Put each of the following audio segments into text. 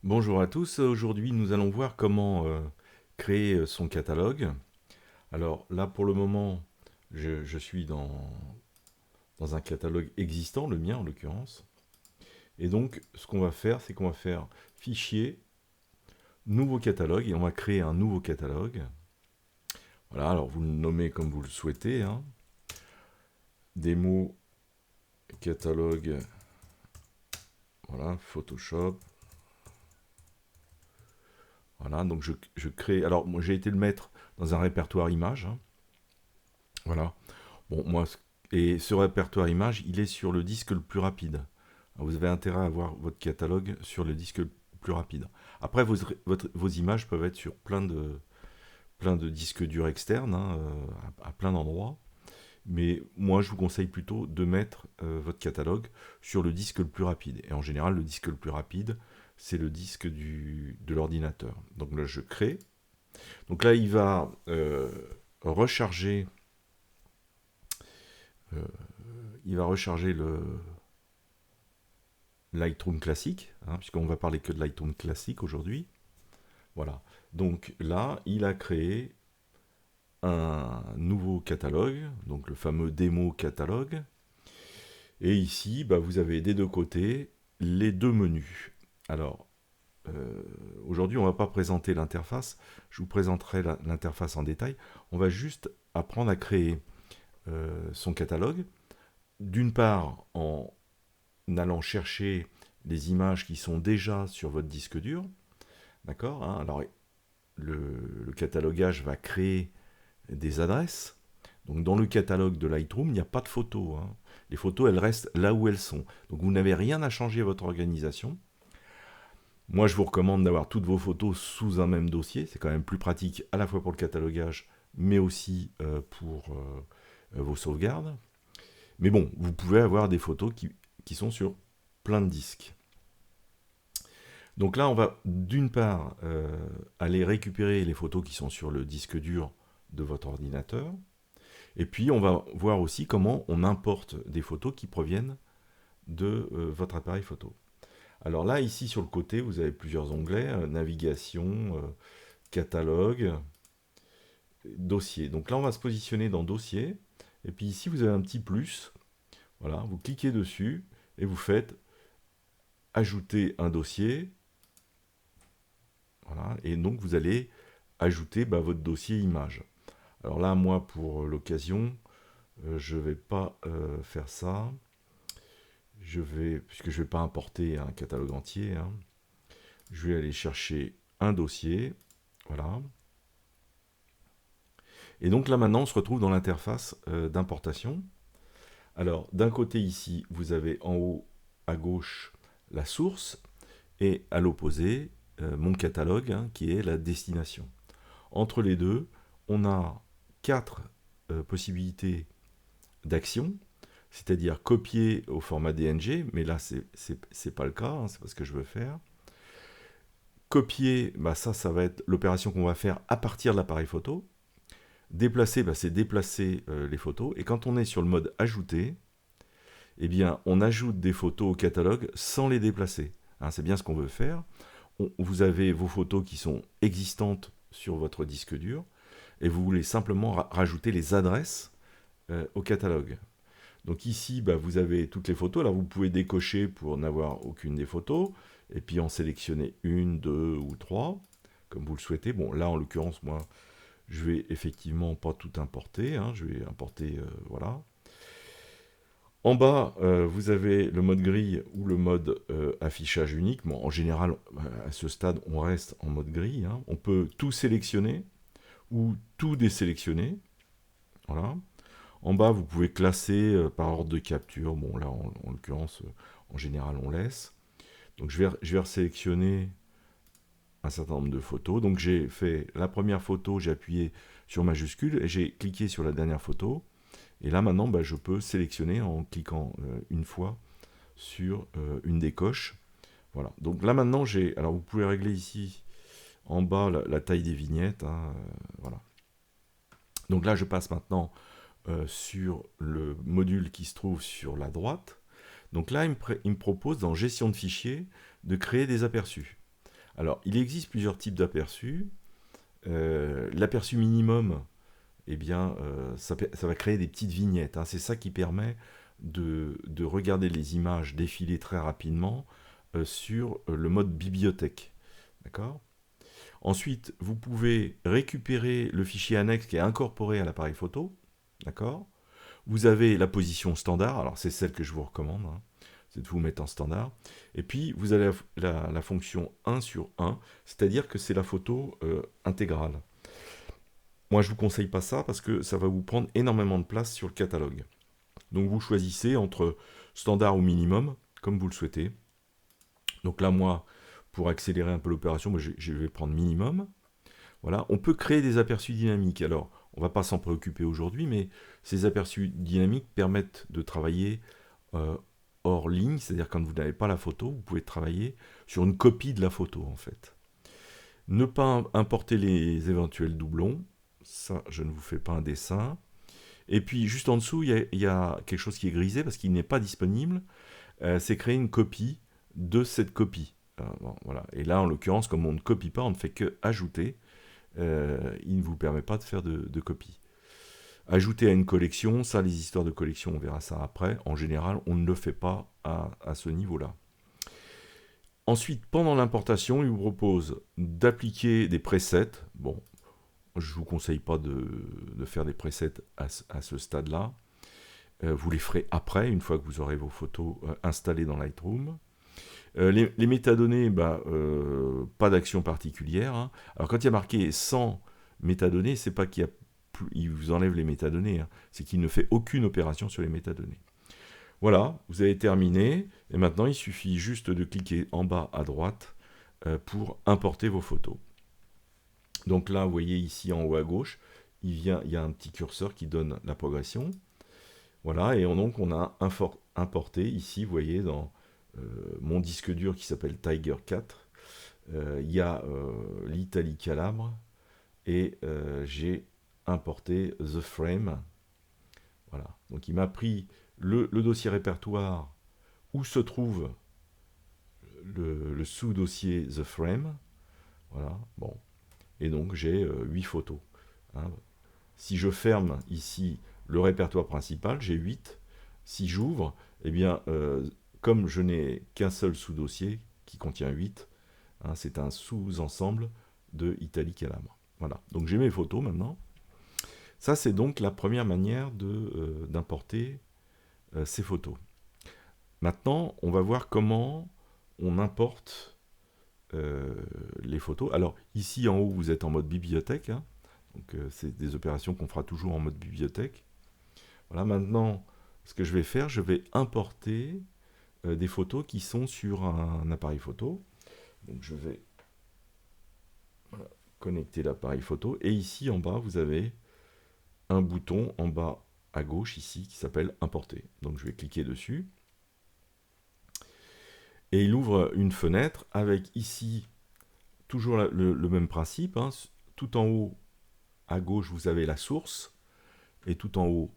Bonjour à tous, aujourd'hui nous allons voir comment créer son catalogue. Alors là pour le moment je suis dans un catalogue existant, le mien en l'occurrence. Et donc ce qu'on va faire, c'est qu'on va faire fichier, nouveau catalogue, et on va créer un nouveau catalogue. Voilà, alors vous le nommez comme vous le souhaitez, hein. Démo, catalogue, voilà, Photoshop. Voilà, donc je crée. Alors, moi, j'ai été le mettre dans un répertoire images, hein. Voilà. Bon, moi, et ce répertoire images, il est sur le disque le plus rapide. Vous avez intérêt à avoir votre catalogue sur le disque le plus rapide. Après, vos images peuvent être sur plein de disques durs externes, hein, à plein d'endroits. Mais moi, je vous conseille plutôt de mettre votre catalogue sur le disque le plus rapide. Et en général, le disque le plus rapide, c'est le disque de l'ordinateur. Donc là, je crée. Donc là, il va recharger, euh, le Lightroom classique, hein, puisqu'on va parler que de Lightroom classique aujourd'hui. Voilà. Donc là, il a créé un nouveau catalogue, donc le fameux démo catalogue. Et ici, bah, vous avez des deux côtés les deux menus. Alors, aujourd'hui, on ne va pas présenter l'interface. Je vous présenterai l'interface en détail. On va juste apprendre à créer son catalogue. D'une part, en allant chercher les images qui sont déjà sur votre disque dur. D'accord, hein. Alors, le catalogage va créer des adresses. Donc, dans le catalogue de Lightroom, il n'y a pas de photos, hein. Les photos, elles restent là où elles sont. Donc, vous n'avez rien à changer à votre organisation. Moi, je vous recommande d'avoir toutes vos photos sous un même dossier. C'est quand même plus pratique à la fois pour le catalogage, mais aussi pour vos sauvegardes. Mais bon, vous pouvez avoir des photos qui sont sur plein de disques. Donc là, on va d'une part aller récupérer les photos qui sont sur le disque dur de votre ordinateur. Et puis, on va voir aussi comment on importe des photos qui proviennent de votre appareil photo. Alors là, ici sur le côté, vous avez plusieurs onglets, navigation, catalogue, dossier. Donc là, on va se positionner dans dossier. Et puis ici, vous avez un petit plus. Voilà, vous cliquez dessus et vous faites ajouter un dossier. Voilà, et donc vous allez ajouter votre dossier image. Alors là, moi, pour l'occasion, je ne vais pas faire ça. Puisque je ne vais pas importer un catalogue entier, hein, je vais aller chercher un dossier. Voilà. Et donc là maintenant on se retrouve dans l'interface d'importation. Alors d'un côté ici vous avez en haut à gauche la source et à l'opposé mon catalogue, hein, qui est la destination. Entre les deux on a 4 possibilités d'action, c'est-à-dire copier au format DNG, mais là c'est pas le cas, hein, c'est pas ce que je veux faire. Copier, ça va être l'opération qu'on va faire à partir de l'appareil photo. Déplacer, c'est déplacer les photos. Et quand on est sur le mode ajouter, eh bien, on ajoute des photos au catalogue sans les déplacer. Hein, c'est bien ce qu'on veut faire. Vous avez vos photos qui sont existantes sur votre disque dur et vous voulez simplement rajouter les adresses au catalogue. Donc ici, vous avez toutes les photos. Là, vous pouvez décocher pour n'avoir aucune des photos et puis en sélectionner une, deux ou trois, comme vous le souhaitez. Bon, là, en l'occurrence, moi, je vais effectivement pas tout importer, hein, je vais importer, voilà. En bas, vous avez le mode grille ou le mode affichage unique. Bon, en général, à ce stade, on reste en mode grille, hein. On peut tout sélectionner ou tout désélectionner. Voilà. En bas, vous pouvez classer par ordre de capture. Bon, là, en l'occurrence, en général, on laisse. Donc, je vais resélectionner un certain nombre de photos. Donc j'ai fait la première photo, j'ai appuyé sur majuscule et j'ai cliqué sur la dernière photo. Et là maintenant, je peux sélectionner en cliquant une fois sur une des coches. Voilà. Donc là maintenant, alors vous pouvez régler ici en bas la taille des vignettes. Hein, voilà. Donc là, je passe maintenant sur le module qui se trouve sur la droite. Donc là, il me propose dans Gestion de fichiers de créer des aperçus. Alors, il existe plusieurs types d'aperçus. L'aperçu minimum, eh bien, ça va créer des petites vignettes. Hein. C'est ça qui permet de regarder les images défiler très rapidement sur le mode bibliothèque. D'accord ? Ensuite, vous pouvez récupérer le fichier annexe qui est incorporé à l'appareil photo. D'accord ? Vous avez la position standard, alors c'est celle que je vous recommande, hein, c'est de vous mettre en standard. Et puis, vous avez la fonction 1 sur 1, c'est-à-dire que c'est la photo intégrale. Moi, je ne vous conseille pas ça parce que ça va vous prendre énormément de place sur le catalogue. Donc, vous choisissez entre standard ou minimum, comme vous le souhaitez. Donc là, moi, pour accélérer un peu l'opération, je vais prendre minimum. Voilà. On peut créer des aperçus dynamiques. Alors, on ne va pas s'en préoccuper aujourd'hui, mais ces aperçus dynamiques permettent de travailler hors ligne, c'est-à-dire quand vous n'avez pas la photo, vous pouvez travailler sur une copie de la photo, en fait. Ne pas importer les éventuels doublons. Ça, je ne vous fais pas un dessin. Et puis, juste en dessous, il y a quelque chose qui est grisé parce qu'il n'est pas disponible. C'est créer une copie de cette copie. Bon, voilà. Et là, en l'occurrence, comme on ne copie pas, on ne fait que ajouter. Il ne vous permet pas de faire de copie. Ajouter à une collection, ça, les histoires de collection, on verra ça après. En général, on ne le fait pas à ce niveau-là. Ensuite, pendant l'importation, il vous propose d'appliquer des presets. Bon, je ne vous conseille pas de faire des presets à ce stade-là. Vous les ferez après, une fois que vous aurez vos photos installées dans Lightroom. Les métadonnées, pas d'action particulière. Hein. Alors quand il y a marqué 100 métadonnées, c'est pas qu'il vous enlève les métadonnées, hein. C'est qu'il ne fait aucune opération sur les métadonnées. Voilà, vous avez terminé. Et maintenant, il suffit juste de cliquer en bas à droite pour importer vos photos. Donc là, vous voyez ici en haut à gauche, il y a un petit curseur qui donne la progression. Voilà, et donc on a importé ici, vous voyez, dans mon disque dur qui s'appelle Tiger 4, il y a l'Italie Calabre, et j'ai importé The Frame. Voilà, donc il m'a pris le dossier répertoire où se trouve le sous-dossier The Frame. Voilà, bon. Et donc j'ai 8 photos. Hein. Si je ferme ici le répertoire principal, j'ai 8. Si j'ouvre, eh bien, comme je n'ai qu'un seul sous-dossier qui contient 8, hein, c'est un sous-ensemble de Italie Calabre. Voilà, donc j'ai mes photos maintenant. Ça, c'est donc la première manière d'importer ces photos. Maintenant, on va voir comment on importe les photos. Alors, ici en haut, vous êtes en mode bibliothèque. Hein. Donc, c'est des opérations qu'on fera toujours en mode bibliothèque. Voilà, maintenant, ce que je vais faire, je vais importer des photos qui sont sur un appareil photo. Donc, je vais connecter l'appareil photo. Et ici, en bas, vous avez un bouton en bas à gauche, ici, qui s'appelle Importer. Donc, je vais cliquer dessus. Et il ouvre une fenêtre avec ici, toujours le même principe. Hein. Tout en haut, à gauche, vous avez la source. Et tout en haut,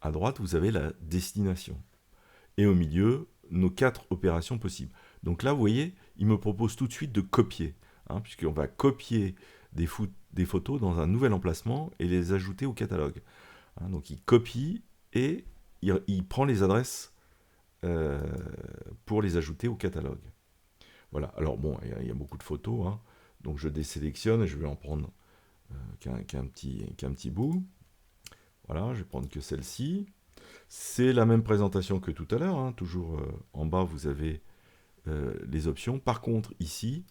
à droite, vous avez la destination. Et au milieu, nos 4 opérations possibles. Donc là, vous voyez, il me propose tout de suite de copier. Hein, puisqu'on va copier des photos dans un nouvel emplacement et les ajouter au catalogue. Hein, donc il copie et il prend les adresses pour les ajouter au catalogue. Voilà, alors bon, il y a beaucoup de photos, hein, donc je désélectionne et je vais en prendre qu'un petit bout. Voilà, je vais prendre que celle-ci. C'est la même présentation que tout à l'heure, hein, toujours en bas vous avez les options. Par contre, ici,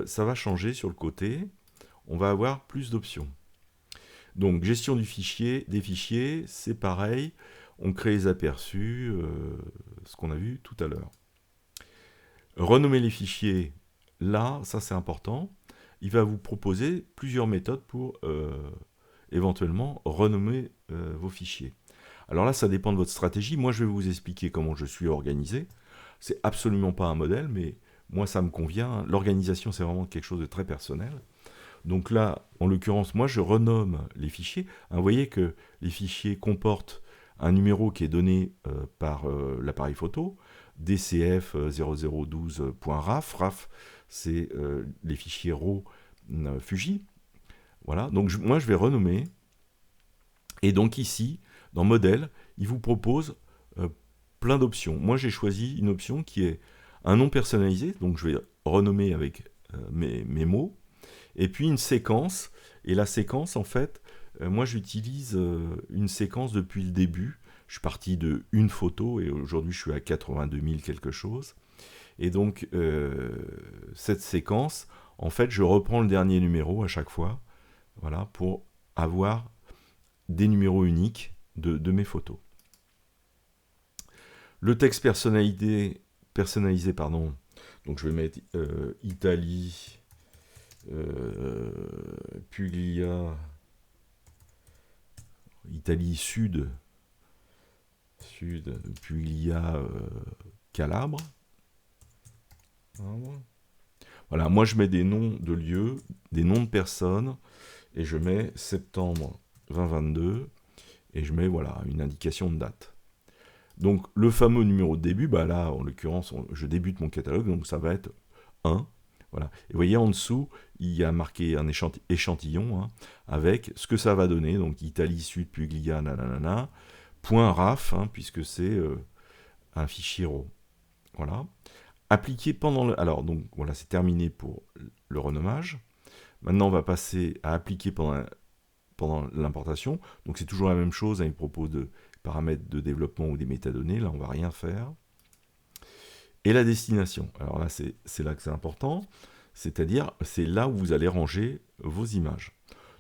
ça va changer sur le côté, on va avoir plus d'options. Donc, gestion du fichier, des fichiers, c'est pareil, on crée les aperçus, ce qu'on a vu tout à l'heure. Renommer les fichiers, là, ça c'est important, il va vous proposer plusieurs méthodes pour éventuellement renommer vos fichiers. Alors là, ça dépend de votre stratégie. Moi, je vais vous expliquer comment je suis organisé. C'est absolument pas un modèle, mais moi ça me convient. L'organisation, c'est vraiment quelque chose de très personnel. Donc là, en l'occurrence, moi je renomme les fichiers. Vous voyez que les fichiers comportent un numéro qui est donné par l'appareil photo, dcf0012.raf. RAF, c'est les fichiers RAW Fuji. Voilà, donc moi je vais renommer. Et donc ici, dans modèle, il vous propose plein d'options. Moi j'ai choisi une option qui est un nom personnalisé, donc je vais renommer avec mes mots. Et puis une séquence, et la séquence en fait, moi j'utilise une séquence depuis le début. Je suis parti de une photo et aujourd'hui je suis à 82 000 quelque chose. Et donc cette séquence, en fait je reprends le dernier numéro à chaque fois, voilà, pour avoir des numéros uniques de mes photos. Le texte personnalisé, pardon, donc je vais mettre Italie, Puglia, Italie Sud, Puglia, Calabre. Voilà, moi je mets des noms de lieux, des noms de personnes, et je mets septembre 2022, et je mets voilà une indication de date. Donc le fameux numéro de début, bah là en l'occurrence je débute mon catalogue, donc ça va être 1. Voilà. Et vous voyez en dessous, il y a marqué un échantillon avec ce que ça va donner, donc Italie Sud Puglia, nanana, .raf, puisque c'est un fichier RAW. Voilà. Appliqué pendant le... Alors, donc voilà, c'est terminé pour le renommage. Maintenant, on va passer à appliquer pendant l'importation. Donc c'est toujours la même chose, il propose de paramètres de développement ou des métadonnées. Là, on ne va rien faire. Et la destination. Alors là, c'est là que c'est important. C'est-à-dire, c'est là où vous allez ranger vos images.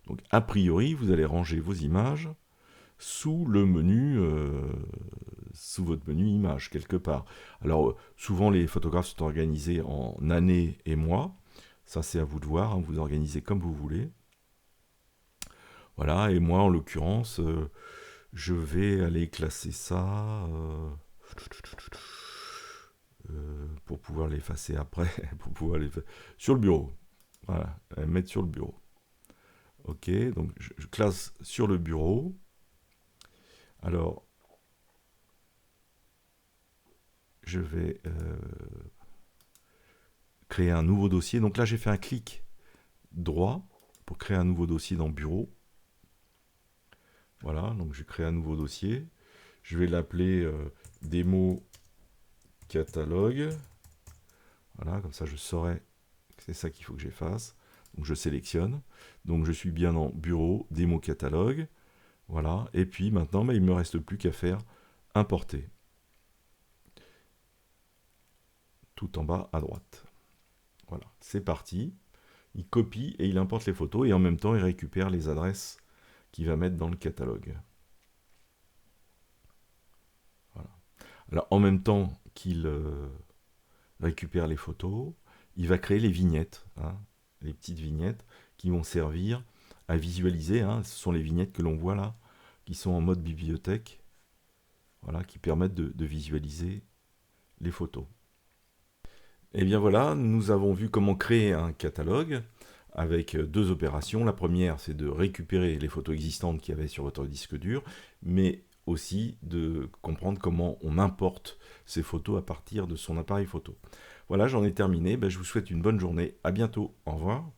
Donc, a priori, vous allez ranger vos images sous le menu, sous votre menu images, quelque part. Alors, souvent, les photographes sont organisés en années et mois. Ça, c'est à vous de voir, vous organisez comme vous voulez. Voilà, et moi, en l'occurrence, je vais aller classer ça pour pouvoir l'effacer après, pour pouvoir sur le bureau. Voilà, mettre sur le bureau. Ok, donc je classe sur le bureau. Alors, je vais créer un nouveau dossier. Donc là, j'ai fait un clic droit pour créer un nouveau dossier dans Bureau. Voilà, donc je crée un nouveau dossier. Je vais l'appeler démo catalogue. Voilà, comme ça je saurai que c'est ça qu'il faut que j'efface. Donc je sélectionne. Donc je suis bien dans Bureau, démo catalogue. Voilà, et puis maintenant, il ne me reste plus qu'à faire importer. Tout en bas à droite. Voilà, c'est parti. Il copie et il importe les photos et en même temps, il récupère les adresses qu'il va mettre dans le catalogue. Voilà. Alors, en même temps qu'il récupère les photos, il va créer les vignettes, les petites vignettes qui vont servir à visualiser. Ce sont les vignettes que l'on voit là, qui sont en mode bibliothèque, voilà, qui permettent de visualiser les photos. Et bien voilà, nous avons vu comment créer un catalogue avec deux opérations. La première, c'est de récupérer les photos existantes qu'il y avait sur votre disque dur, mais aussi de comprendre comment on importe ces photos à partir de son appareil photo. Voilà, j'en ai terminé. Je vous souhaite une bonne journée. À bientôt. Au revoir.